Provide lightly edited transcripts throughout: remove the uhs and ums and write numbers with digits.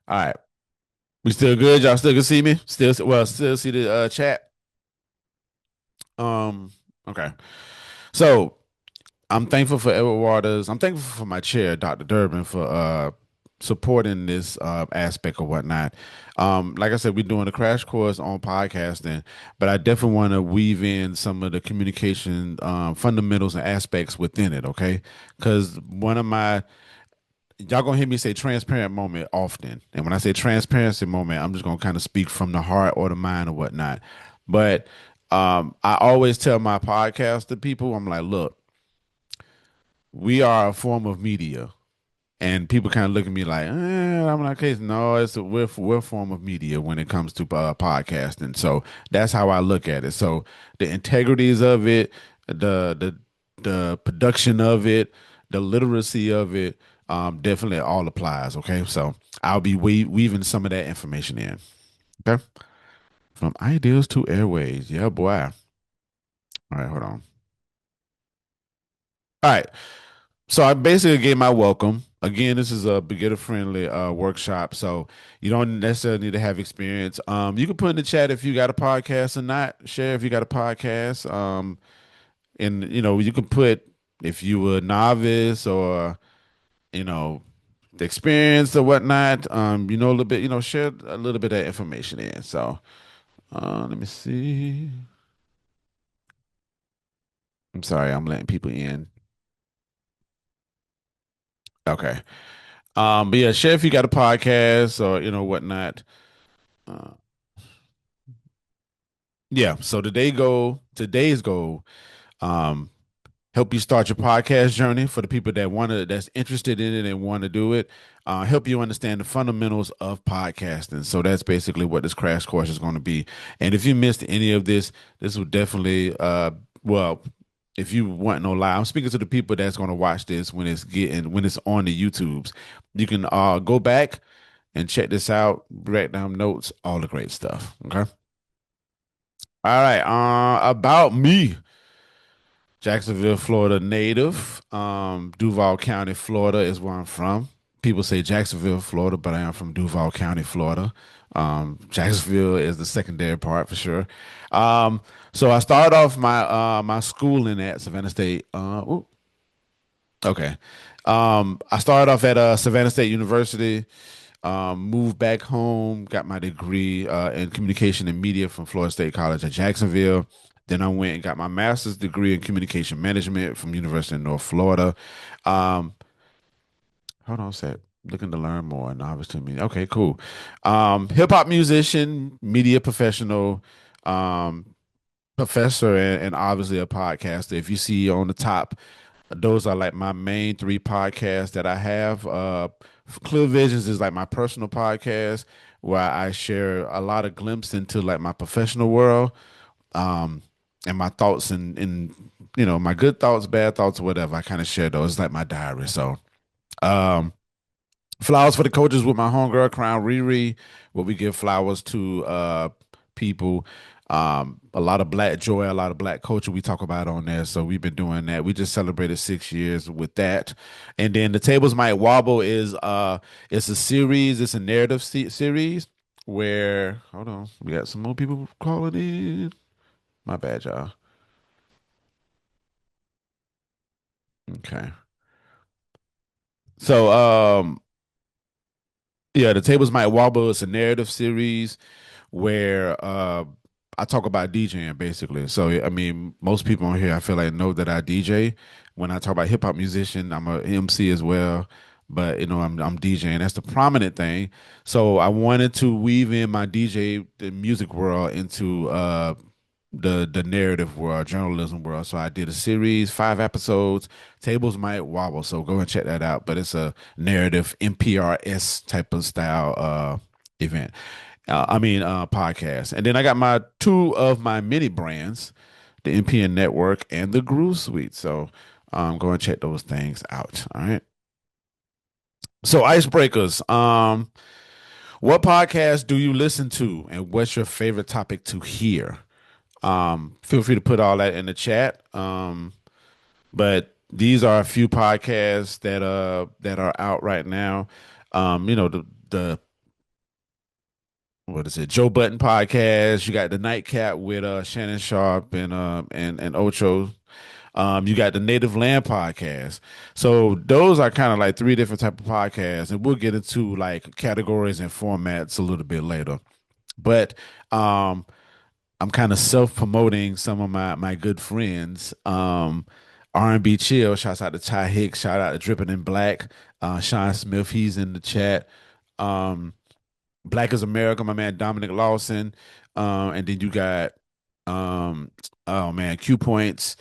All right. We still good? Y'all still can see me? Still see the chat. Um, okay. So I'm thankful for Edward Waters. I'm thankful for my chair, Dr. Durbin, for supporting this aspect or whatnot. Like I said, we're doing a crash course on podcasting, but I definitely want to weave in some of the communication fundamentals and aspects within it, okay? Because one of my y'all gonna hear me say transparent moment often. And when I say transparency moment, I'm just gonna kind of speak from the heart or the mind or whatnot. But I always tell my podcast to people, I'm like, look, we are a form of media. And people kind of look at me like, I'm like, okay, no, we're a form of media when it comes to podcasting. So that's how I look at it. So the integrities of it, the production of it, the literacy of it, definitely all applies. Okay, so I'll be weaving some of that information in. Okay, from ideas to airways. Yeah, boy. All right, hold on. All right. So I basically gave my welcome. Again, this is a beginner friendly workshop, so you don't necessarily need to have experience. You can put in the chat if you got a podcast or not. Share if you got a podcast. And you can put if you were a novice or you know the experience or whatnot. A little bit. Share a little bit of information in. So let me see. I'm sorry, I'm letting people in. Okay. But yeah, share if you got a podcast or whatnot. Uh, Yeah. So today's goal, um, help you start your podcast journey for the people that's interested in it and want to do it. Help you understand the fundamentals of podcasting. So that's basically what this crash course is going to be. And if you missed any of this, this will definitely, well, if you want no lie, I'm speaking to the people that's going to watch this when it's on the YouTubes. You can go back and check this out, write down notes, all the great stuff. Okay. All right. About me. Jacksonville, Florida native. Duval County, Florida is where I'm from. People say Jacksonville, Florida, but I am from Duval County, Florida. Jacksonville is the secondary part for sure. Um, so I started off my schooling at Savannah State. Okay. I started off at Savannah State University. Moved back home, got my degree in communication and media from Florida State College at Jacksonville. Then I went and got my master's degree in communication management from University of North Florida. Um, Hold on a sec. Looking to learn more. Novice to me. Okay, cool. Hip hop musician, media professional, um, professor, and obviously a podcaster. If you see on the top, those are like my main three podcasts that I have. Clear Visions is like my personal podcast where I share a lot of glimpse into like my professional world, um, and my thoughts and my good thoughts, bad thoughts, whatever. I kind of share those. It's like my diary. So, um, flowers for the coaches with my homegirl Crown Riri, where we give flowers to people. A lot of black joy, a lot of black culture we talk about on there. So we've been doing that. We just celebrated 6 years with that. And then the tables might wobble is it's a series, it's a narrative series where hold on, we got some more people calling in. My bad, y'all. Okay. So yeah, the tables might wobble. It's a narrative series where I talk about DJing basically. So I mean, most people on here I feel like know that I DJ. When I talk about hip hop musician, I'm a MC as well. But I'm DJing. That's the prominent thing. So I wanted to weave in my DJ, the music world, into the narrative world, journalism world. So I did a series, 5 episodes. Tables might wobble, so go and check that out. But it's a narrative NPRS type of style event. Podcast. And then I got my two of my mini brands, the MPN Network and the Groove Suite. So go and check those things out. All right. So icebreakers. What podcast do you listen to, and what's your favorite topic to hear? Feel free to put all that in the chat. But these are a few podcasts that are out right now. The what is it? Joe Button podcast. You got the Nightcap with Shannon Sharp and Ocho. You got the Native Land podcast. So those are kind of like three different type of podcasts, and we'll get into like categories and formats a little bit later. But um, I'm kind of self promoting some of my good friends. R&B Chill. Shouts out to Ty Hicks. Shout out to Dripping in Black. Sean Smith. He's in the chat. Um, Black is America, my man Dominic Lawson. And then you got oh man, Q Points.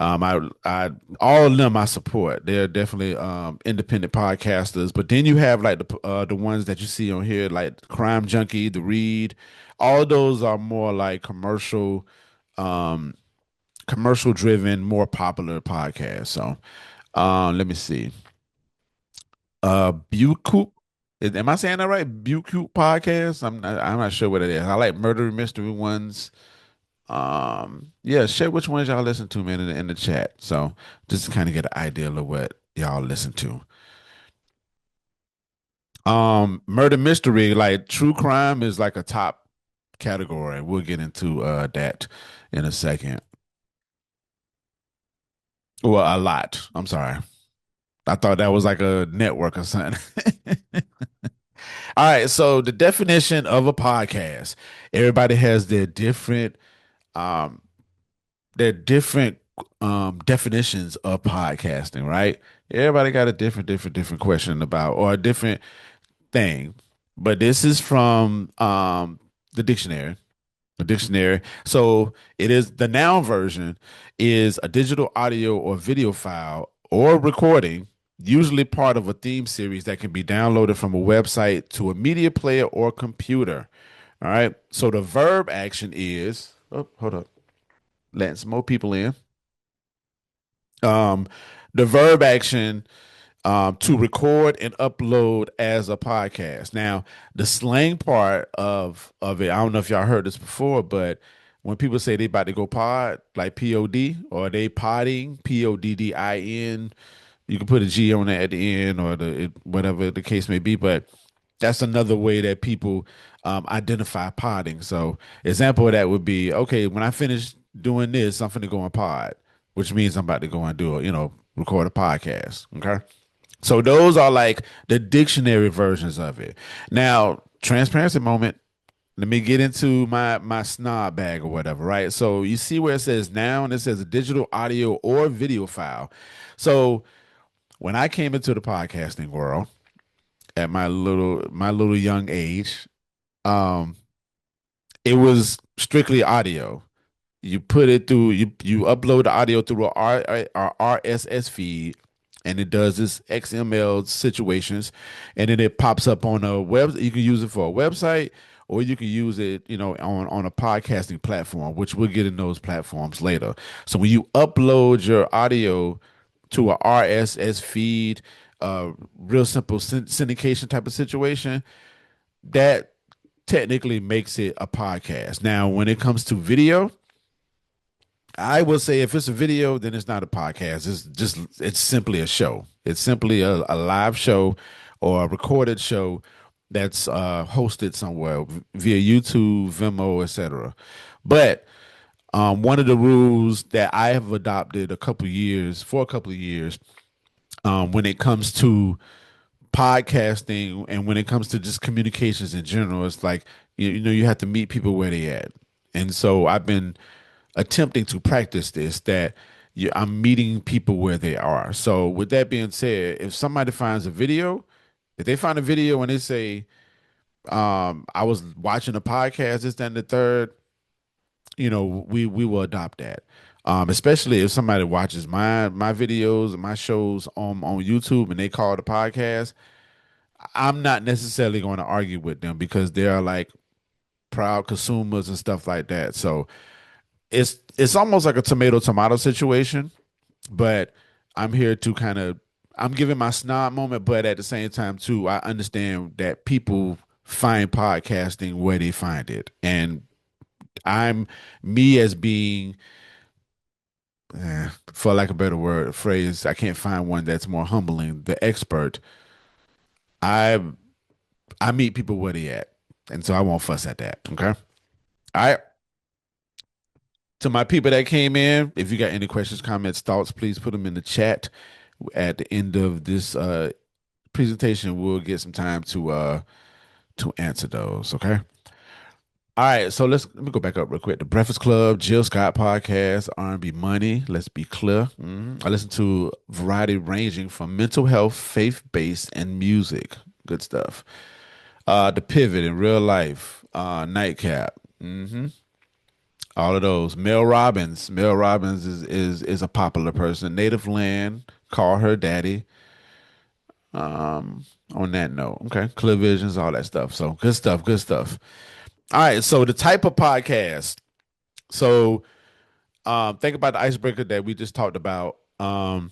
I all of them I support. They're definitely independent podcasters. But then you have like the ones that you see on here, like Crime Junkie, The Read. All of those are more like um commercial driven, more popular podcasts. So let me see. Bucoup. Am I saying that right? Bucoup podcast. I'm not sure what it is. I like murder mystery ones. Yeah, share which ones y'all listen to, man, in the chat. So just to kind of get an idea of what y'all listen to. Murder mystery, like true crime is like a top category. We'll get into that in a second. Well, a lot. I'm sorry. I thought that was like a network or something. All right, so the definition of a podcast. Everybody has um their different definitions of podcasting, right? Everybody got a different question about or a different thing. But this is from the dictionary. The dictionary. So it is the noun version is a digital audio or video file or recording, usually part of a theme series that can be downloaded from a website to a media player or computer. All right. So the verb action is, oh, hold up, letting some more people in. Um, the verb action to record and upload as a podcast. Now, the slang part of it, I don't know if y'all heard this before, but when people say they about to go pod, like POD, or they podding, PODDIN, you can put a G on it at the end or whatever the case may be, but that's another way that people identify podding. So, example of that would be, okay, when I finish doing this, I'm finna go on pod, which means I'm about to go and do record a podcast. Okay. So those are like the dictionary versions of it. Now, transparency moment. Let me get into my snob bag or whatever, right? So you see where it says noun, it says a digital audio or video file. So when I came into the podcasting world at my little young age, um, it was strictly audio. You put it through you upload the audio through a RSS feed, and it does this XML situations, and then it pops up on a web. You can use it for a website, or you can use it, on a podcasting platform, which we'll get in those platforms later. So when you upload your audio to a RSS feed, real simple syndication type of situation, that technically makes it a podcast. Now, when it comes to video, I will say if it's a video, then it's not a podcast. It's simply a show. It's simply a live show or a recorded show that's hosted somewhere via YouTube, Vimeo, etc. But one of the rules that I have adopted for a couple of years, when it comes to podcasting and when it comes to just communications in general, it's like you have to meet people where they at. And so I've been attempting to practice this that I'm meeting people where they are. So with that being said, if somebody finds a video, if they find a video and they say, I was watching a podcast, this, that, and the third, we will adopt that. Especially if somebody watches my videos and my shows on YouTube and they call it a podcast, I'm not necessarily going to argue with them because they're like proud consumers and stuff like that. So it's almost like a tomato situation, but I'm here to kind of I'm giving my snob moment, but at the same time too, I understand that people find podcasting where they find it, and I'm me as being, for lack of a better word phrase, I can't find one that's more humbling. The expert, I I meet people where they at. And so I won't fuss at that. Okay. All right. To my people that came in, if you got any questions, comments, thoughts, please put them in the chat. At the end of this presentation, we'll get some time to answer those. Okay. All right, so let me go back up real quick. The Breakfast Club, Jill Scott podcast, R&B Money. Let's be clear. I listen to variety ranging from mental health, faith based, and music. Good stuff. The Pivot in real life, Nightcap. All of those. Mel Robbins. Mel Robbins is a popular person. Native Land. Call Her Daddy. On that note, okay. Clear Visions, all that stuff. So good stuff. Good stuff. All right. So the type of podcast. So think about the icebreaker that we just talked about. Well,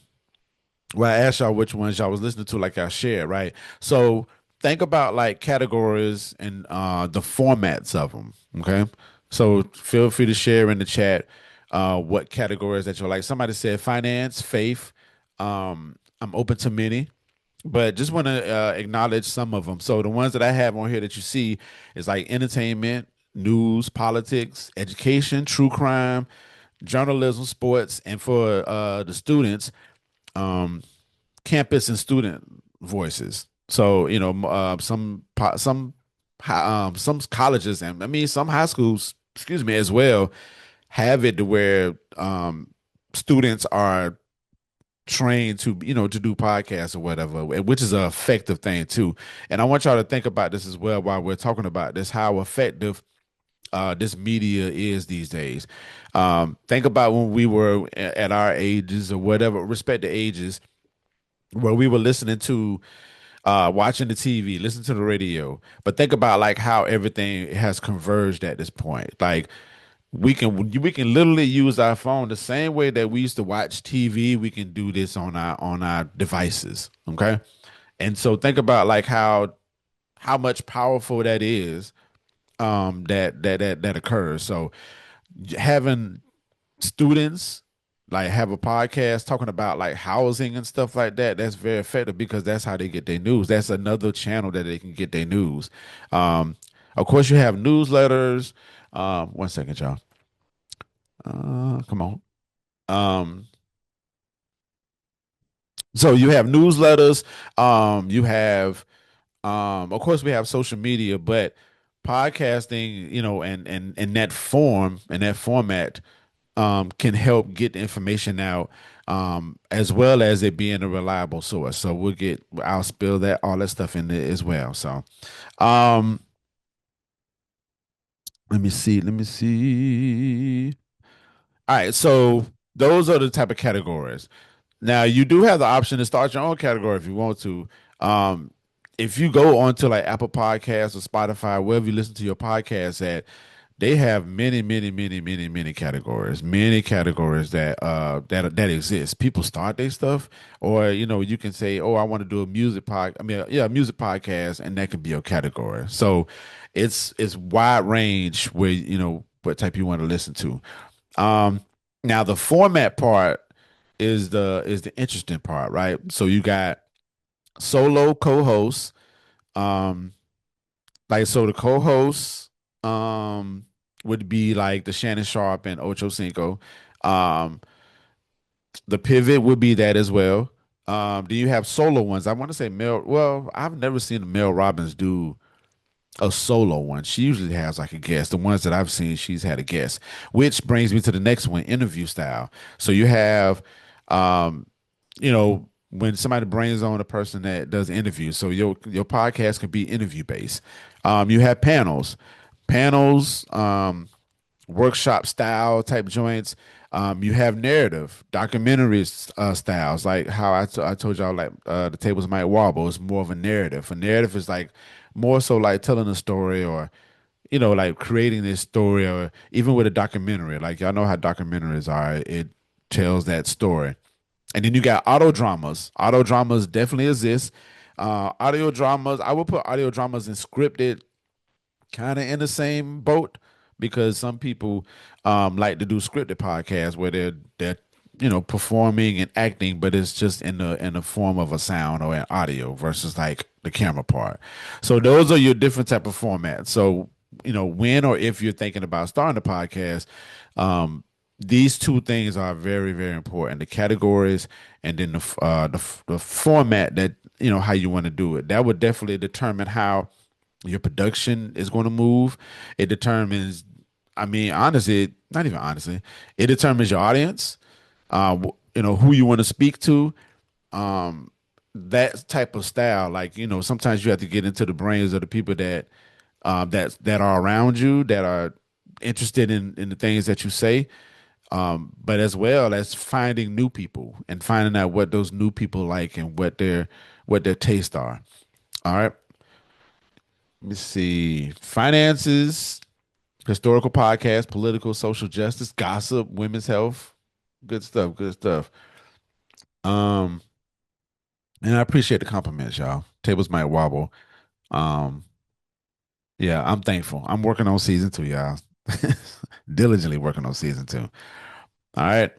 I asked y'all which ones y'all was listening to, like I shared, right? So think about like categories and the formats of them. Okay. So feel free to share in the chat what categories that you like. Somebody said finance, faith. I'm open to many, but just want to acknowledge some of them. So the ones that I have on here that you see is like entertainment, news, politics, education, true crime, journalism, sports, and for the students, um, campus and student voices. So some colleges and I mean some high schools, excuse me, as well, have it to where students are trained to to do podcasts or whatever, which is an effective thing too. And I want y'all to think about this as well while we're talking about this, how effective this media is these days. Think about when we were at our ages or whatever, respect the ages, where we were listening to watching the TV, listening to the radio. But think about like how everything has converged at this point. Like we can literally use our phone the same way that we used to watch TV. We can do this on our devices. Okay. And so think about like how much powerful that is that occurs. So having students like have a podcast talking about like housing and stuff like that, that's very effective because that's how they get their news. That's another channel that they can get their news. Of course you have newsletters. One second, y'all. Come on. um so you have newsletters. You have of course we have social media, but podcasting, in that form, in that format, can help get the information out, as well as it being a reliable source. So I'll spill that all that stuff in there as well. So, um, let me see. All right, so those are the type of categories. Now you do have the option to start your own category if you want to. Um, if you go onto like Apple Podcasts or Spotify, wherever you listen to your podcast at, they have many categories that exist. People start their stuff, or you can say, "Oh, I want to do a music pod." I mean, yeah, a music podcast, and that can be a category. So it's wide range where what type you want to listen to. Um, Now the format part is the interesting part, right? So you got solo co-hosts. Um, like so the co-hosts would be like the Shannon Sharp and Ocho Cinco. Um, the pivot would be that as well. Do you have solo ones? I want to say Mel. Well, I've never seen Mel Robbins do a solo one. She usually has like a guest. The ones that I've seen, she's had a guest. Which brings me to the next one, interview style. So you have, um, when somebody brings on a person that does interviews. So your podcast can be interview based. You have panels, workshop style type joints. You have narrative, documentary styles, like how I told y'all, like the tables might wobble. It's more of a narrative. A narrative is like more so like telling a story, or like creating this story, or even with a documentary. Like y'all know how documentaries are. It tells that story. And then you got audio dramas. Audio dramas definitely exist. Audio dramas, I would put audio dramas and scripted kind of in the same boat, because some people like to do scripted podcasts where they're performing and acting, but it's just in the form of a sound or an audio versus like the camera part. So those are your different type of formats. So, when or if you're thinking about starting a podcast, um, these two things are very, very important. The categories and then the format that, how you want to do it. That would definitely determine how your production is going to move. It determines, I mean, honestly, not even honestly, it determines your audience, who you want to speak to, um, that type of style. Like, sometimes you have to get into the brains of the people that are around you, that are interested in the things that you say. But as well as finding new people and finding out what those new people like and what their tastes are. All right. Let me see. Finances, historical podcast, political, social justice, gossip, women's health. Good stuff. Good stuff. Um, and I appreciate the compliments, y'all. Tables might wobble. Um, yeah, I'm thankful. I'm working on season two, y'all. Diligently working on season two. All right.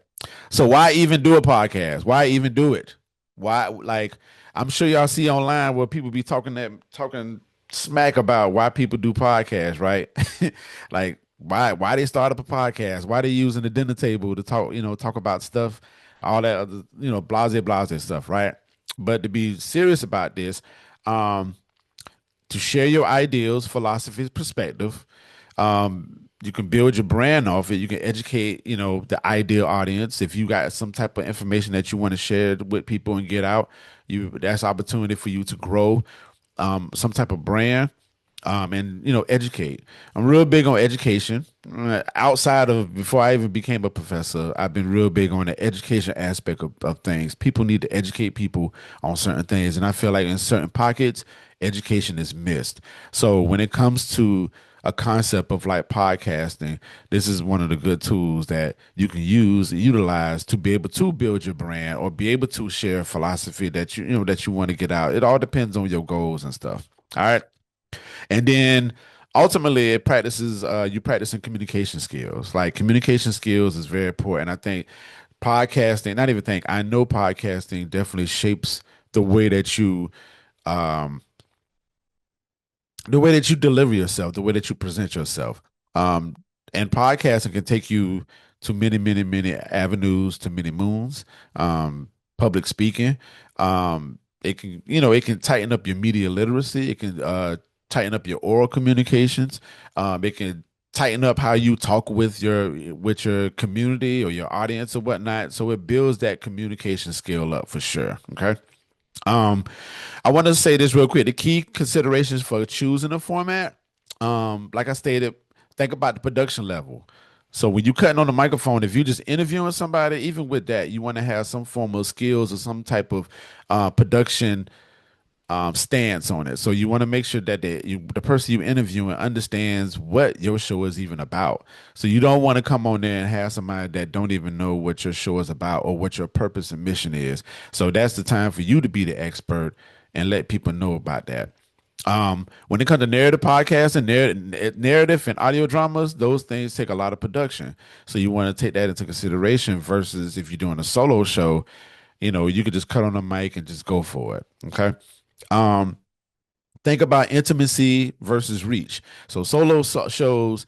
So why even do a podcast? Why even do it? Why, like, I'm sure y'all see online where people be talking smack about why people do podcasts, right? Like, why they start up a podcast? Why they using the dinner table to talk about stuff, all that other, blase stuff, right? But to be serious about this, um, to share your ideals, philosophies, perspective. You can build your brand off it. You can educate, the ideal audience. If you got some type of information that you want to share with people and get out, that's opportunity for you to grow some type of brand, and educate. I'm real big on education. Outside of before I even became a professor, I've been real big on the education aspect of things. People need to educate people on certain things, and I feel like in certain pockets, education is missed. So when it comes to a concept of like podcasting, this is one of the good tools that you can utilize to be able to build your brand or be able to share a philosophy that that you want to get out. It all depends on your goals and stuff. All right. And then ultimately it practices you practicing communication skills. Like communication skills is very important. I think podcasting, not even think, I know podcasting definitely shapes the way that you um the way that you deliver yourself, the way that you present yourself. Um, and podcasting can take you to many, many, many avenues, to many moons. Public speaking. It can tighten up your media literacy. It can tighten up your oral communications. It can tighten up how you talk with your community or your audience or whatnot. So it builds that communication skill up for sure. Okay. Um, I want to say this real quick. The key considerations for choosing a format, like I stated, think about the production level. So when you cutting on the microphone, if you're just interviewing somebody, even with that, you want to have some form of skills or some type of production stance on it. So you want to make sure that the person you interviewing understands what your show is even about. So you don't want to come on there and have somebody that don't even know what your show is about or what your purpose and mission is. So that's the time for you to be the expert and let people know about that. When it comes to narrative podcasts and narrative and audio dramas, those things take a lot of production. So you want to take that into consideration versus if you're doing a solo show, you could just cut on the mic and just go for it. Okay. Um, think about intimacy versus reach. So shows,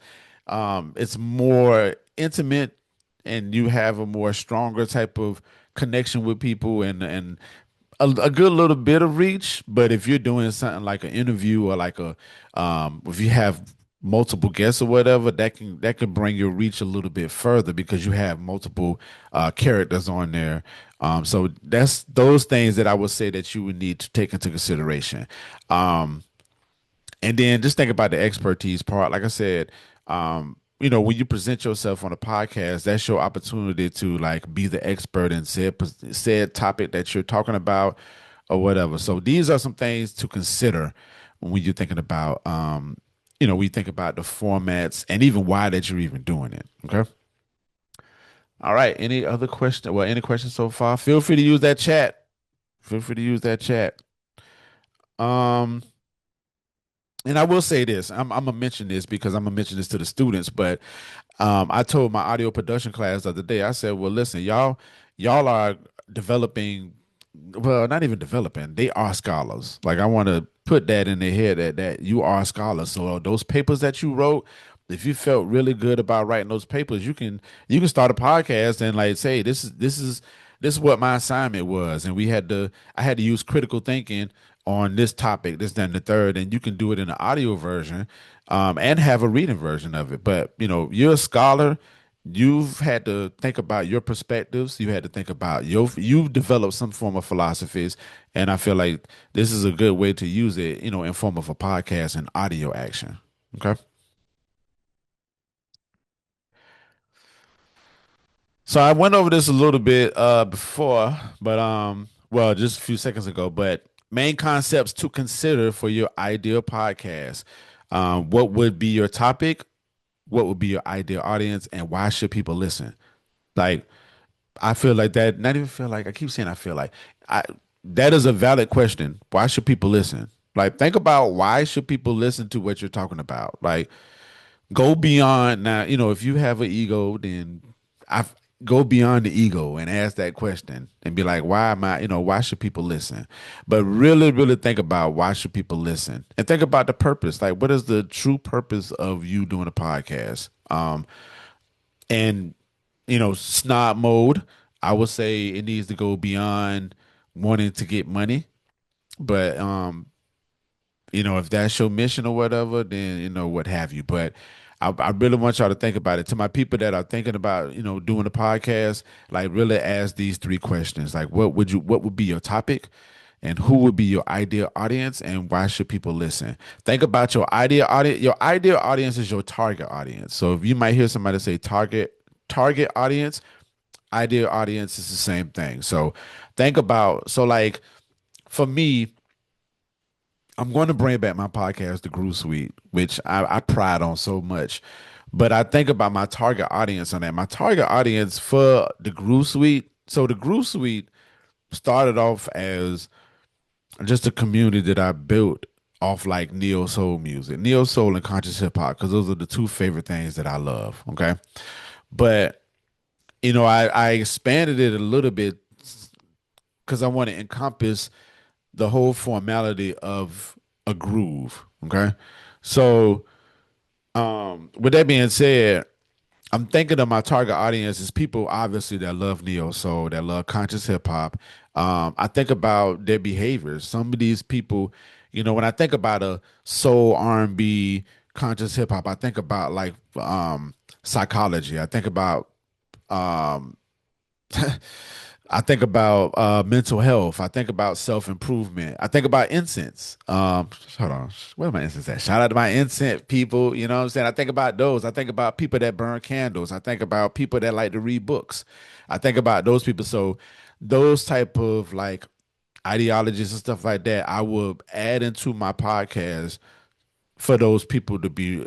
it's more intimate, and you have a more stronger type of connection with people and a good little bit of reach. But if you're doing something like an interview or like if you have multiple guests or whatever, that can bring your reach a little bit further because you have multiple characters on there. So that's those things that I would say that you would need to take into consideration. Um, and then just think about the expertise part. Like I said, when you present yourself on a podcast, that's your opportunity to like be the expert in said topic that you're talking about or whatever. So these are some things to consider when you're thinking about, when you think about the formats and even why that you're even doing it. Okay. All right. Any other question? Well, any questions so far? Feel free to use that chat. Feel free to use that chat. Um, and I will say this, I'm gonna mention this because I'm gonna mention this to the students, but I told my audio production class the other day, I said, well, listen, y'all are developing, well, not even developing, they are scholars. Like I want to put that in their head that you are scholars. So those papers that you wrote, if you felt really good about writing those papers, you can start a podcast and like say this is what my assignment was, and I had to use critical thinking on this topic, this, then the third, and you can do it in an audio version, and have a reading version of it. But you're a scholar. You've had to think about your perspectives. You had to think about you've developed some form of philosophies, and I feel like this is a good way to use it, in form of a podcast and audio action. Okay. So I went over this a little bit before, but well, just a few seconds ago. But main concepts to consider for your ideal podcast. What would be your topic? What would be your ideal audience, and why should people listen? Like, I feel like that. Not even feel like, I keep saying I feel like I that is a valid question. Why should people listen? Like, think about why should people listen to what you're talking about? Like, go beyond now. If you have an ego, then I go beyond the ego and ask that question and be like, why am I? Why should people listen? But really, really think about why should people listen, and think about the purpose. Like, what is the true purpose of you doing a podcast? And snob mode, I would say it needs to go beyond wanting to get money. But if that's your mission or whatever, then what have you. But I really want y'all to think about it. To my people that are thinking about doing a podcast, like really ask these three questions: like what would be your topic, and who would be your ideal audience, and why should people listen? Think about your ideal audience. Your ideal audience is your target audience. So if you might hear somebody say target audience, ideal audience is the same thing. So think about, so like for me, I'm going to bring back my podcast, The Groove Suite, which I pride on so much. But I think about my target audience on that. My target audience for The Groove Suite. So The Groove Suite started off as just a community that I built off like neo soul music, neo soul and conscious hip hop, because those are the two favorite things that I love. Okay. But I expanded it a little bit because I want to encompass the whole formality of a groove. Okay. So, with that being said, I'm thinking of my target audience is people obviously that love neo soul, that love conscious hip hop. I think about their behaviors. Some of these people, when I think about a soul R&B conscious hip hop, I think about like psychology. I think about um I think about mental health. I think about self improvement. I think about incense. Hold on, where my incense at? Shout out to my incense people. You know what I'm saying? I think about those. I think about people that burn candles. I think about people that like to read books. I think about those people. So those type of like ideologies and stuff like that, I will add into my podcast for those people to be,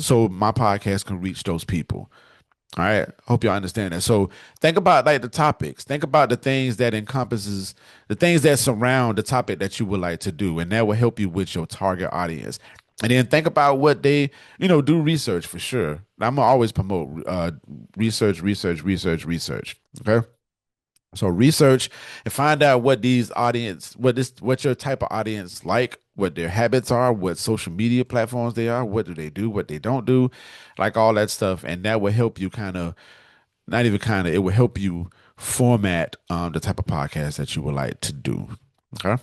so my podcast can reach those people. All right. Hope y'all understand that. So think about like the topics. Think about the things that encompasses the things that surround the topic that you would like to do, and that will help you with your target audience. And then think about what they, do research for sure. I'm gonna always promote research, research, research, research. Okay. So research and find out what these audience, what your type of audience like, what their habits are, what social media platforms they are, what do they do, what they don't do, like all that stuff, and that will help you kind of, not even kind of, it will help you format the type of podcast that you would like to do. Okay,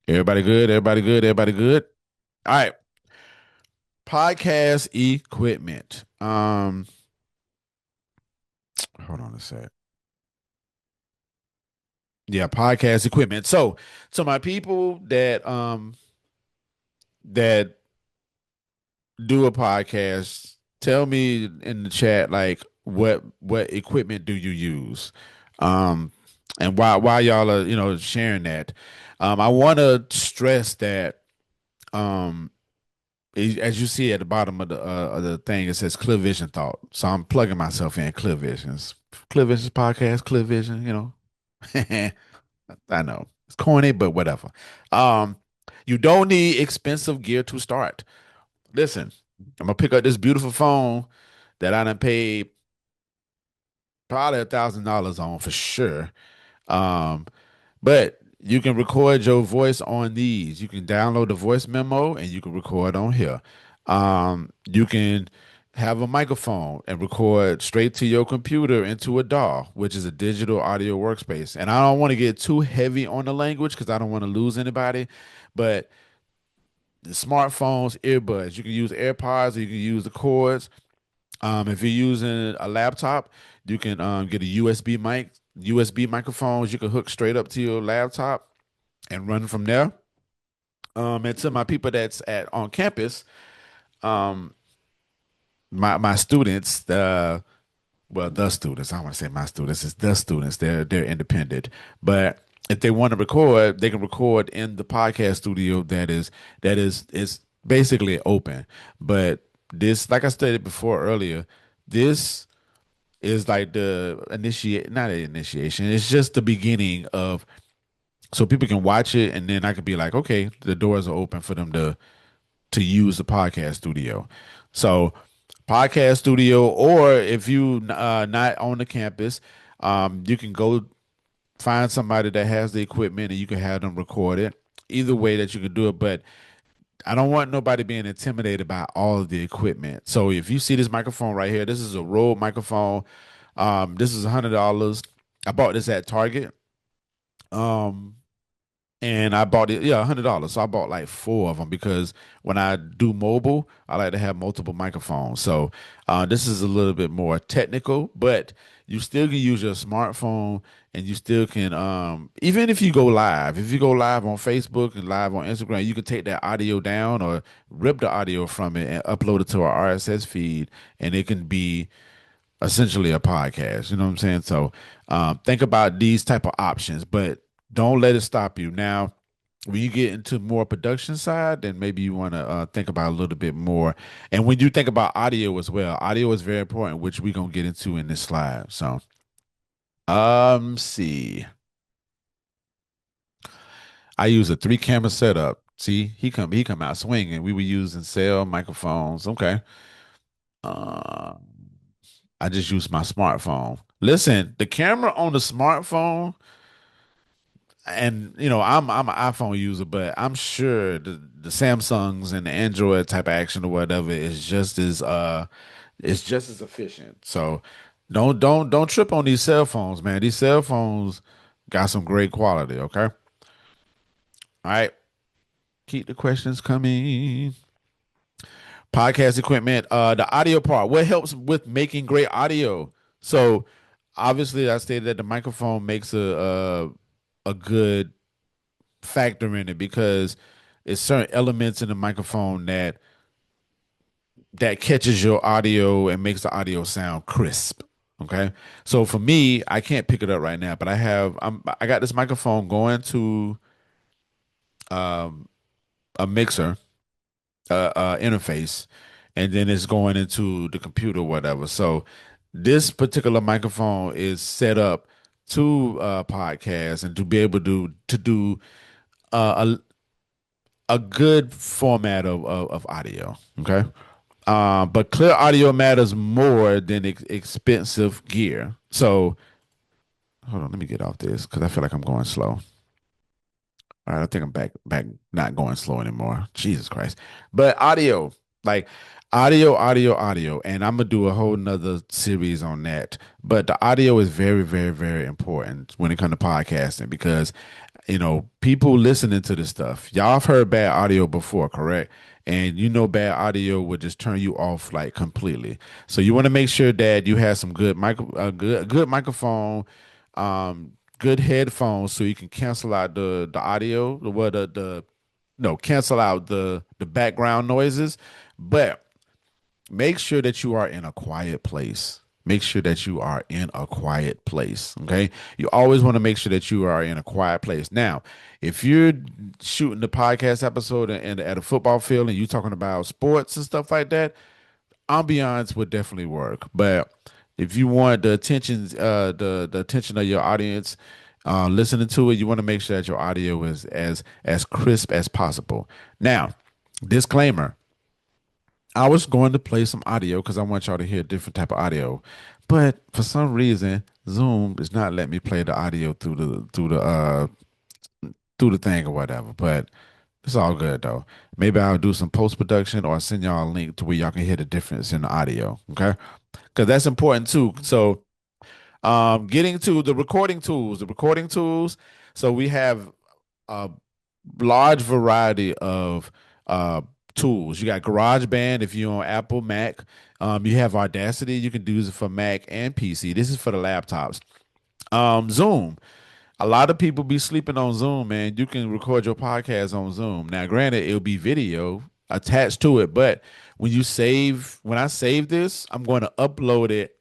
everybody good, everybody good, everybody good. All right, podcast equipment. Hold on a sec. Yeah, podcast equipment. So my people that do a podcast, tell me in the chat like what equipment do you use? Um and why y'all are, sharing that. I want to stress that um as you see at the bottom of the thing, it says Clear Vision Thought. So I'm plugging myself in Clear Visions. Clear Visions podcast, Clear Vision, I know. It's corny, but whatever. Um You don't need expensive gear to start. Listen, I'm gonna pick up this beautiful phone that I done paid probably $1,000 on for sure. Um, but you can record your voice on these. You can download the voice memo and you can record on here. You can have a microphone and record straight to your computer into a DAW, which is a digital audio workspace. And I don't want to get too heavy on the language because I don't want to lose anybody. But the smartphones, earbuds, you can use AirPods or you can use the cords. If you're using a laptop, you can get a USB mic, USB microphones. You can hook straight up to your laptop and run from there. And to my people that's at on campus, um, my students, the students, I don't want to say my students, it's the students. They're independent, but if they want to record, they can record in the podcast studio that is basically open. But this, like I stated before earlier, this is like the initiate, not an initiation. It's just the beginning of so people can watch it, and then I could be like, okay, the doors are open for them to use the podcast studio. So podcast studio, or if you not on the campus, you can go find somebody that has the equipment and you can have them record it. Either way that you can do it, but I don't want nobody being intimidated by all of the equipment. So if you see this microphone right here, this is a Rode microphone. This is $100. I bought this at Target. Um, and I bought it, yeah, $100. So I bought like four of them because when I do mobile, I like to have multiple microphones. So this is a little bit more technical, but you still can use your smartphone and you still can, even if you go live, if you go live on Facebook and live on Instagram, you can take that audio down or rip the audio from it and upload it to our RSS feed, and it can be essentially a podcast. You know what I'm saying? So think about these type of options, but don't let it stop you. Now, when you get into more production side, then maybe you want to think about a little bit more. And when you think about audio as well, audio is very important, which we're gonna get into in this slide. So, see, I use a three camera setup. See, he come out swinging. We were using cell microphones. Okay. Uh, I just use my smartphone. Listen, the camera on the smartphone, and I'm an iPhone user, but I'm sure the Samsungs and the Android type of action or whatever is just as efficient. So don't trip on these cell phones, man. These cell phones got some great quality, okay? All right. Keep the questions coming. Podcast equipment, the audio part. What helps with making great audio? So obviously I stated that the microphone makes a good factor in it because it's certain elements in the microphone that catches your audio and makes the audio sound crisp. Okay. So for me, I can't pick it up right now, but I got this microphone going to um a mixer interface, and then it's going into the computer or whatever. So this particular microphone is set up to podcast and to be able to do uh, a good format of audio. Okay. But clear audio matters more than expensive gear. So hold on, let me get off this because I feel like I'm going slow. All right, I think I'm back, not going slow anymore. Jesus Christ. But audio, like audio, and I'm gonna do a whole nother series on that. But the audio is very, very, very important when it comes to podcasting because people listening to this stuff. Y'all have heard bad audio before, correct? And bad audio would just turn you off like completely. So you want to make sure that you have some good microphone, good headphones, so you can cancel out the audio, the what the no cancel out the background noises. But make sure that you are in a quiet place. Make sure that you are in a quiet place. Okay. You always want to make sure that you are in a quiet place. Now, if you're shooting the podcast episode and at a football field and you're talking about sports and stuff like that, ambiance would definitely work. But if you want the attention of your audience, listening to it, you want to make sure that your audio is as crisp as possible. Now, disclaimer: I was going to play some audio because I want y'all to hear different type of audio, but for some reason, Zoom is not letting me play the audio through the thing or whatever. But it's all good though. Maybe I'll do some post production or send y'all a link to where y'all can hear the difference in the audio. Okay, because that's important too. So, getting to the recording tools, So we have a large variety of uh tools. You got GarageBand if you're on Apple, Mac. You have Audacity. You can do this for Mac and PC. This is for the laptops. Zoom. A lot of people be sleeping on Zoom, man. You can record your podcast on Zoom. Now, granted, it'll be video attached to it, but when I save this, I'm going to upload it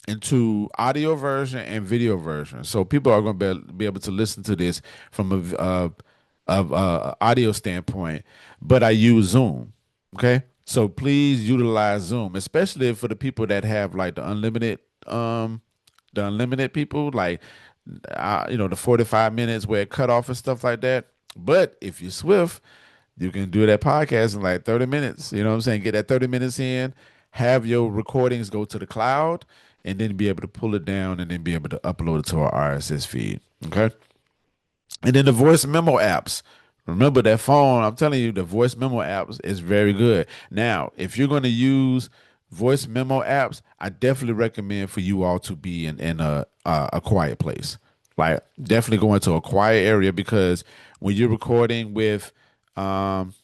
into audio version and video version. So people are going to be able to listen to this from a audio standpoint, but I use Zoom. Okay. So please utilize Zoom, especially for the people that have like the unlimited people, like the 45 minutes where it cut off and stuff like that. But if you're Swift, you can do that podcast in like 30 minutes. You know what I'm saying? Get that 30 minutes in, have your recordings go to the cloud, and then be able to pull it down and then be able to upload it to our RSS feed. Okay. And then the voice memo apps. Remember that phone, I'm telling you, the voice memo apps is very good. Now, if you're going to use voice memo apps, I definitely recommend for you all to be in a quiet place. Like definitely go into a quiet area because when you're recording with um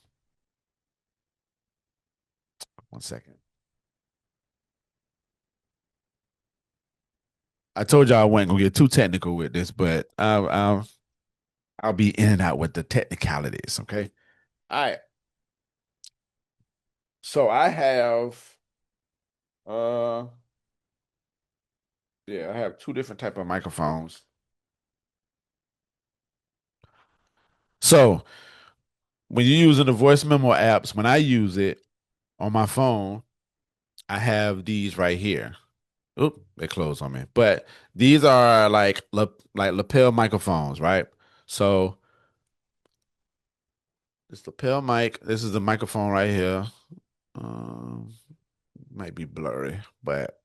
one second. I told y'all I wasn't gonna get too technical with this, but I'll be in and out with the technicalities, okay? All right. So I have uh yeah, I have two different type of microphones. So when you're using the voice memo apps, when I use it on my phone, I have these right here. Oop, they closed on me. But these are like lapel microphones, right? So this lapel mic, this is the microphone right here. Um, might be blurry, but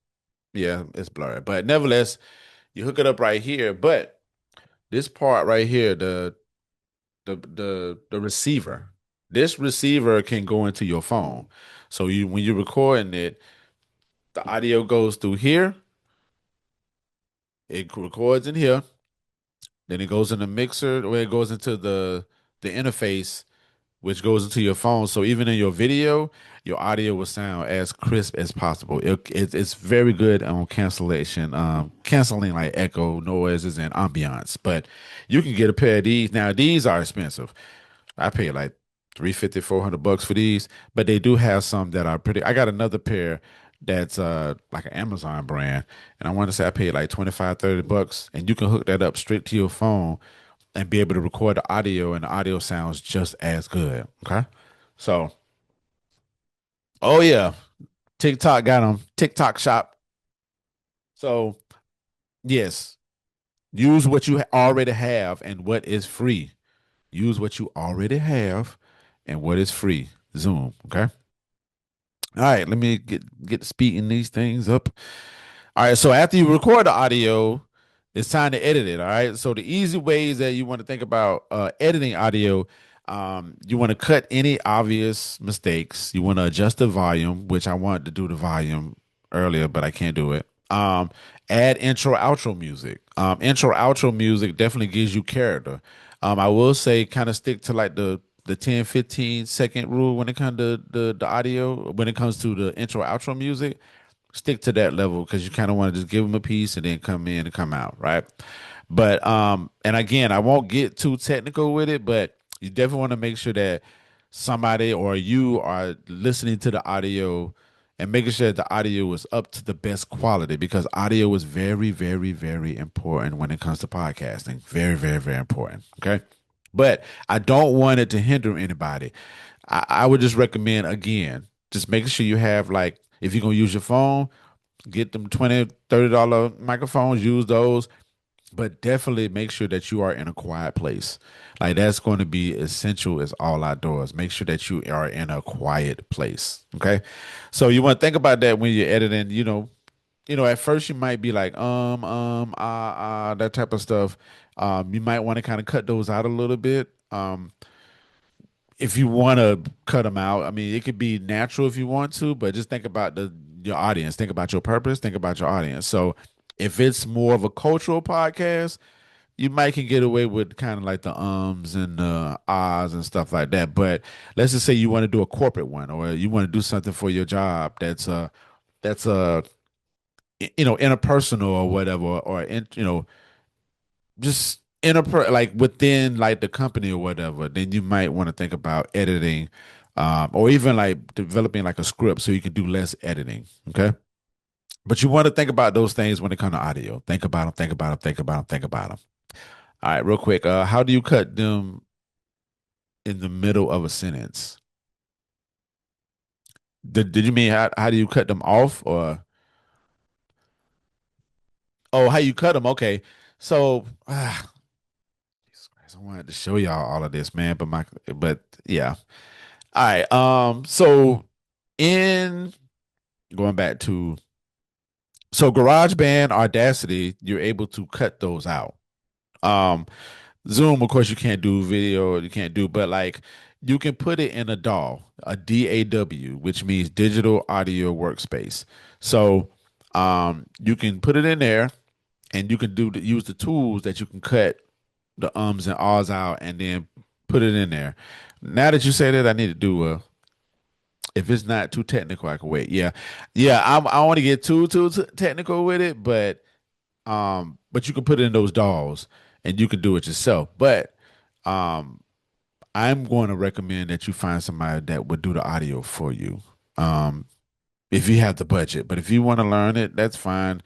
yeah, it's blurry. But nevertheless, you hook it up right here. But this part right here, the receiver. This receiver can go into your phone. So when you're recording it, the audio goes through here, it records in here, then it goes in the mixer, or it goes into the interface, which goes into your phone. So even in your video, your audio will sound as crisp as possible. It's very good on cancellation, canceling like echo noises and ambiance. But you can get a pair of these. Now these are expensive. I paid like 350, 400 bucks for these, but they do have some that are pretty. I got another pair that's like an Amazon brand, and I want to say I paid like 25, 30 bucks, and you can hook that up straight to your phone and be able to record the audio, and the audio sounds just as good. Okay. So, oh yeah, TikTok got them. TikTok shop. So, yes, use what you already have and what is free. Use what you already have and what is free. Zoom. Okay. All right, let me get speeding these things up. All right, so after you record the audio, it's time to edit it. All right, so the easy ways that you want to think about editing audio, you want to cut any obvious mistakes. You want to adjust the volume, which I wanted to do the volume earlier, but I can't do it. Add intro outro music. Intro outro music definitely gives you character. I will say kind of stick to like the 10-15 second rule when it comes to the audio, when it comes to the intro outro music. Stick to that level because you kind of want to just give them a piece and then come in and come out, right? But and again, I won't get too technical with it, but you definitely want to make sure that somebody or you are listening to the audio and making sure that the audio is up to the best quality because audio is very, very, very important when it comes to podcasting. Very, very, very important. Okay. But I don't want it to hinder anybody. I would just recommend again, just making sure you have like if you're gonna use your phone, get them $20, $30 microphones, use those. but definitely make sure that you are in a quiet place. Like that's going to be essential as all outdoors. Make sure that you are in a quiet place. Okay. So you want to think about that when you're editing, at first you might be like, that type of stuff. You might want to kind of cut those out a little bit. If you want to cut them out, I mean, it could be natural if you want to, but just think about your audience, think about your purpose, think about your audience. So if it's more of a cultural podcast, you might can get away with kind of like the ums and the ahs and stuff like that. But let's just say you want to do a corporate one, or you want to do something for your job that's interpersonal or whatever, or just like within like the company or whatever, then you might want to think about editing, or even like developing like a script so you can do less editing. Okay. But you want to think about those things when it comes to audio. Think about them, think about them, think about them, think about them. All right, real quick. How do you cut them in the middle of a sentence? Did you mean how do you cut them off, or oh, how you cut them? Okay. So Jesus Christ, I wanted to show y'all all of this, man, but yeah. All right. So in going back to GarageBand, Audacity, you're able to cut those out. Um, Zoom, of course, you can't do video, you can't do, but like you can put it in a DAW, a DAW, which means digital audio workspace. So you can put it in there and you can use the tools that you can cut the ums and ahs out and then put it in there. Now that you say that, I need to do a if it's not too technical, I can wait. Yeah, yeah. I don't want to get too technical with it, but you can put it in those dolls and you can do it yourself. But um, I'm going to recommend that you find somebody that would do the audio for you. Um, if you have the budget, but if you want to learn it, that's fine.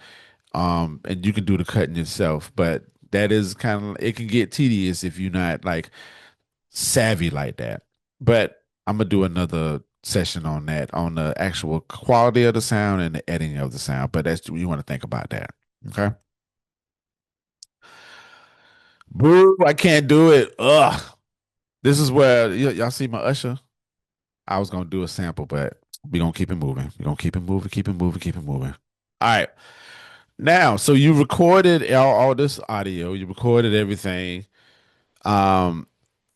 And you can do the cutting yourself. But that is kind of it can get tedious if you're not like savvy like that. But I'm gonna do another session on that, on the actual quality of the sound and the editing of the sound. But that's you want to think about that. Okay. Boo, I can't do it. Ugh. This is where y'all see my Usher. I was gonna do a sample, but we're gonna keep it moving. We're gonna keep it moving, keep it moving, keep it moving. All right. Now, so you recorded all this audio, you recorded everything. Um,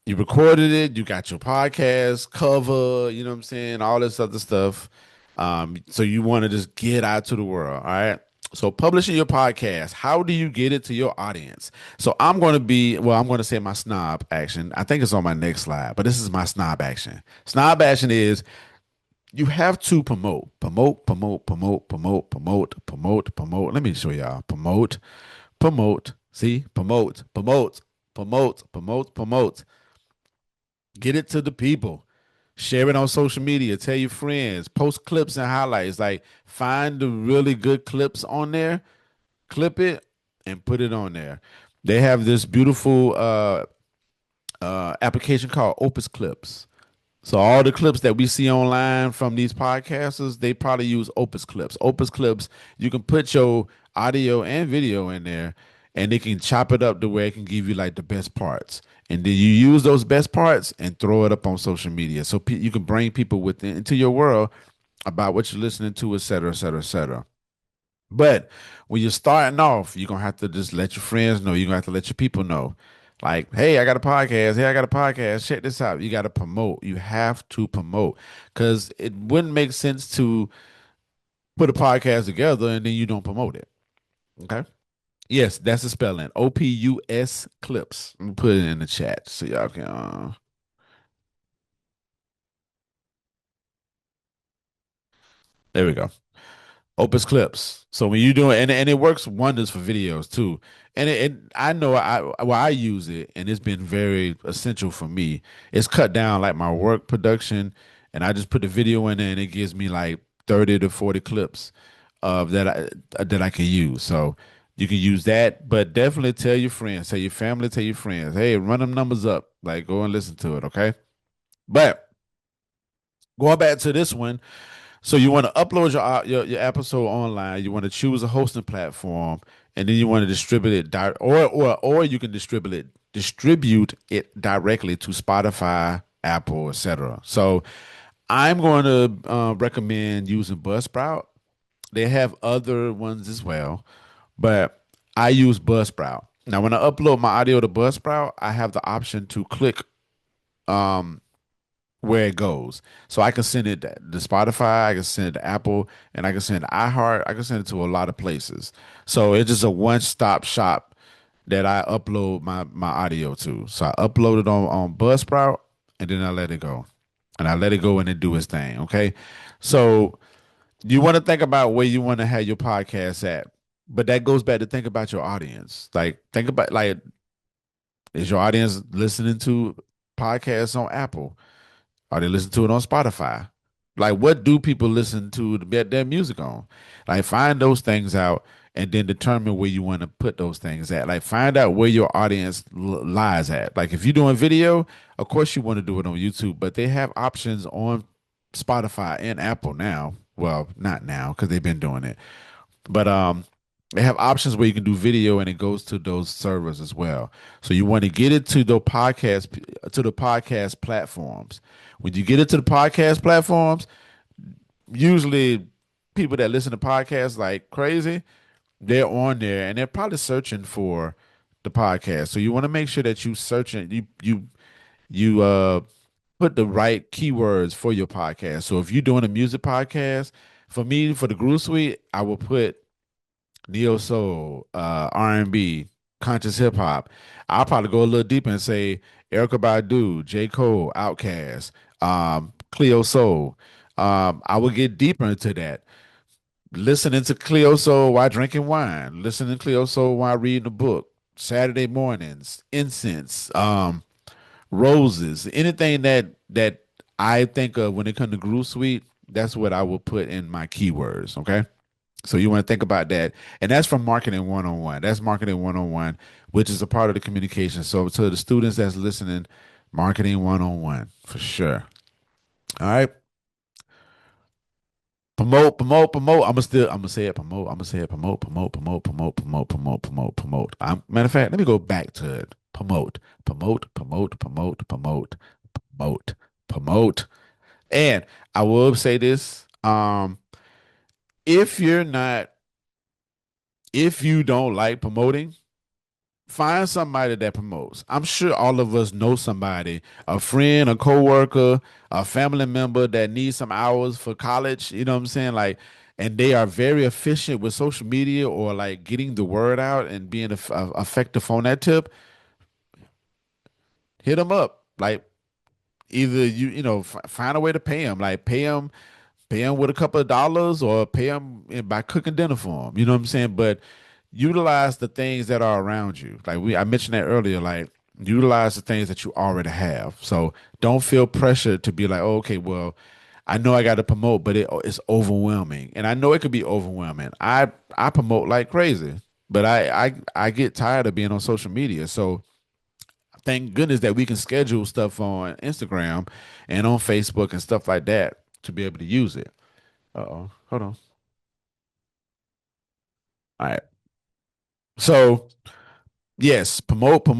You recorded it, you got your podcast cover, you know what I'm saying, all this other stuff. So you want to just get out to the world, all right? So publishing your podcast, how do you get it to your audience? So I'm going to say my snob action. I think it's on my next slide, but this is my snob action. Snob action is you have to promote. Let me show y'all. Promote. See, promote. Get it to the people. Share it on social media. Tell your friends. Post clips and highlights. Like find the really good clips on there, clip it, and put it on there. They have this beautiful application called Opus Clips. So all the clips that we see online from these podcasters, they probably use Opus Clips. Opus Clips, you can put your audio and video in there, and they can chop it up the way it can give you like the best parts. And then you use those best parts and throw it up on social media, so you can bring people within into your world about what you're listening to, et cetera, et cetera, et cetera. But when you're starting off, you're gonna have to just let your friends know. You're gonna have to let your people know. Like, hey, I got a podcast. Hey, I got a podcast. Check this out. You got to promote. You have to promote because it wouldn't make sense to put a podcast together and then you don't promote it. Okay. Yes, that's the spelling. OPUS clips. I'm put it in the chat so y'all can. There we go. Opus Clips. So when you do it, and it works wonders for videos too. And I know I use it, and it's been very essential for me. It's cut down like my work production, and I just put the video in there, and it gives me like 30 to 40 clips of that I can use. So you can use that, but definitely tell your friends, tell your family, tell your friends, hey, run them numbers up. Like go and listen to it, okay? But going back to this one. So you want to upload your episode online. You want to choose a hosting platform, and then you want to distribute it or you can distribute it directly to Spotify, Apple, etc. So I'm going to recommend using Buzzsprout. They have other ones as well, but I use Buzzsprout. Now, when I upload my audio to Buzzsprout, I have the option to click um, where it goes. So I can send it to Spotify, I can send it to Apple, and I can send it to iHeart. I can send it to a lot of places. So it's just a one-stop shop that I upload my audio to. So I upload it on Buzzsprout, and then I let it go. And I let it go and it do its thing. Okay. So you want to think about where you want to have your podcast at. But that goes back to think about your audience. Like think about like is your audience listening to podcasts on Apple? Are they listening to it on Spotify? Like, what do people listen to get their music on? Like, find those things out and then determine where you want to put those things at. Like, find out where your audience lies at. Like, if you're doing video, of course you want to do it on YouTube, but they have options on Spotify and Apple now. Well, not now because they've been doing it, but they have options where you can do video and it goes to those servers as well. So you want to get it to the podcast platforms. When you get it to the podcast platforms, usually people that listen to podcasts like crazy, they're on there and they're probably searching for the podcast. So you want to make sure that you searching you put the right keywords for your podcast. So if you're doing a music podcast, for me for the Groove Suite, I will put neo soul, R&B, conscious hip hop. I'll probably go a little deeper and say Erica Badu, J. Cole, Outkast, Cleo Soul. I will get deeper into that. Listening to Cleo Soul while drinking wine, listening to Cleo Soul while reading a book, Saturday mornings, incense, roses, anything that I think of when it comes to Groove Suite, that's what I will put in my keywords. Okay. So you want to think about that. And that's from marketing 101. That's marketing 101, which is a part of the communication. So to the students that's listening, marketing 101 for sure. All right. Promote. I'm gonna say it, promote. I'm gonna say it, promote. Matter of fact, let me go back to it. Promote. And I will say this. If you're not, if you don't like promoting, find somebody that promotes. I'm sure all of us know somebody, a friend, a coworker, a family member that needs some hours for college. You know what I'm saying? Like, and they are very efficient with social media or like getting the word out and being effective on that tip. Hit them up. Like, either find a way to pay them. Like, pay them with a couple of dollars or pay them by cooking dinner for them. You know what I'm saying? But utilize the things that are around you. Like I mentioned that earlier. Like utilize the things that you already have. So don't feel pressure to be like, oh, okay, well, I know I got to promote, but it's overwhelming, and I know it could be overwhelming. I promote like crazy, but I get tired of being on social media. So thank goodness that we can schedule stuff on Instagram and on Facebook and stuff like that to be able to use it. Uh-oh. Hold on. All right. So yes, promote. All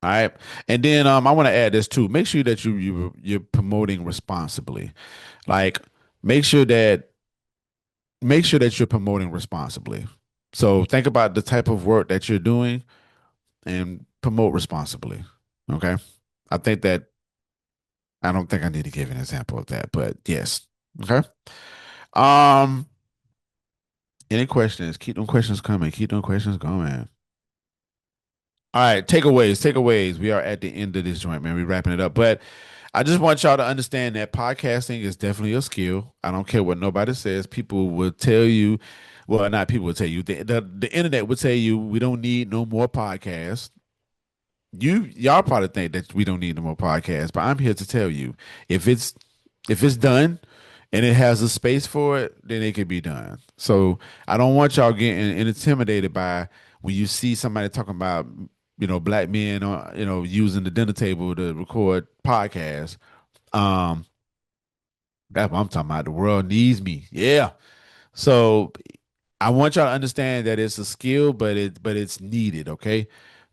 right. And then I want to add this too. Make sure that you're promoting responsibly. Like make sure that make sure that you're promoting responsibly. So think about the type of work that you're doing and promote responsibly. Okay. I think that I don't think I need to give an example of that, but yes. Okay. Um, any questions? Keep them questions coming. Keep them questions going. All right, takeaways. We are at the end of this joint, man. We're wrapping it up. But I just want y'all to understand that podcasting is definitely a skill. I don't care what nobody says. People will tell you, well, not people will tell you, the internet will tell you we don't need no more podcasts. Y'all probably think that we don't need no more podcasts, but I'm here to tell you if it's done and it has a space for it, then it can be done. So I don't want y'all getting intimidated by when you see somebody talking about black men using the dinner table to record podcasts. Um, That's what I'm talking about. The world needs me. Yeah. So I want y'all to understand that it's a skill, but it's needed. Okay,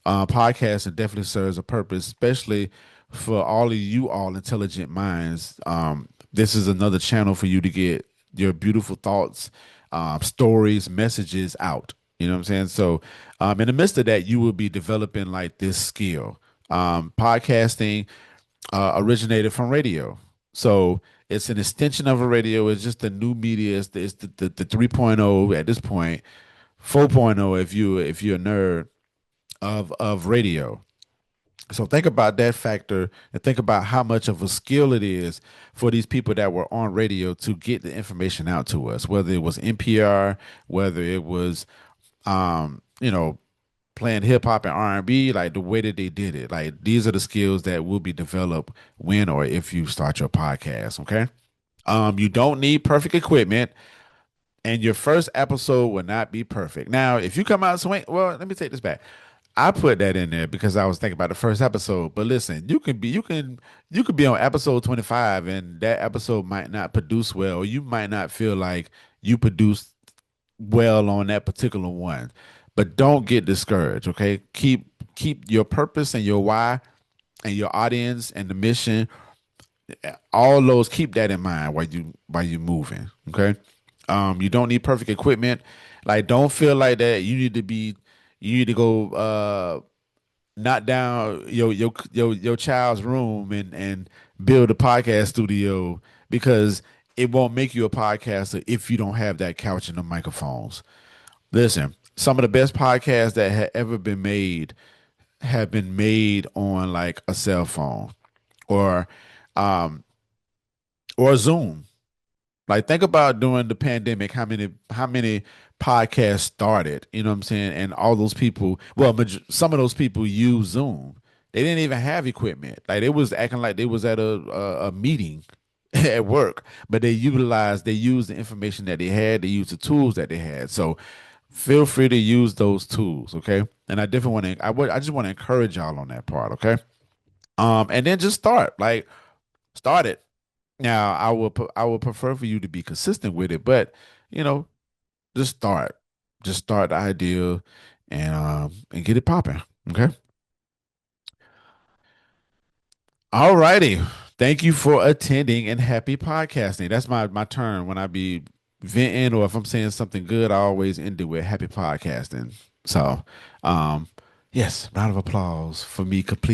podcasting definitely serves a purpose, especially for all of you all intelligent minds. This is another channel for you to get your beautiful thoughts, stories, messages out. You know what I'm saying? So, in the midst of that, you will be developing like this skill. Podcasting originated from radio. So it's an extension of a radio. It's just a new media. It's the 3.0 at this point, 4.0 if you're a nerd of radio. So think about that factor and think about how much of a skill it is for these people that were on radio to get the information out to us, whether it was NPR, whether it was you know, playing hip hop and R&B, like the way that they did it. Like these are the skills that will be developed when or if you start your podcast. Okay. You don't need perfect equipment, and your first episode will not be perfect. Now, if you come out swing, well, let me take this back. I put that in there because I was thinking about the first episode. But listen, you could be on episode 25 and that episode might not produce well, or you might not feel like you produced well on that particular one. But don't get discouraged, okay? Keep your purpose and your why and your audience and the mission, all those, keep that in mind while you moving, okay? You don't need perfect equipment. Like don't feel like that you need to go knock down your child's room and build a podcast studio because it won't make you a podcaster if you don't have that couch and the microphones. Listen, some of the best podcasts that have ever been made have been made on like a cell phone or um Zoom. Like think about during the pandemic how many podcasts started, you know what I'm saying? And all those people, well, some of those people use Zoom. They didn't even have equipment. Like they was acting like they was at a meeting at work, but they used the information that they had, they used the tools that they had. So feel free to use those tools, okay? And I definitely want to I just want to encourage y'all on that part, okay? And then just start it. Now, I would prefer for you to be consistent with it, but you know, just start. Just start the idea and get it popping. Okay. All righty. Thank you for attending and happy podcasting. That's my turn when I be venting or if I'm saying something good, I always end it with happy podcasting. So yes, round of applause for me complete.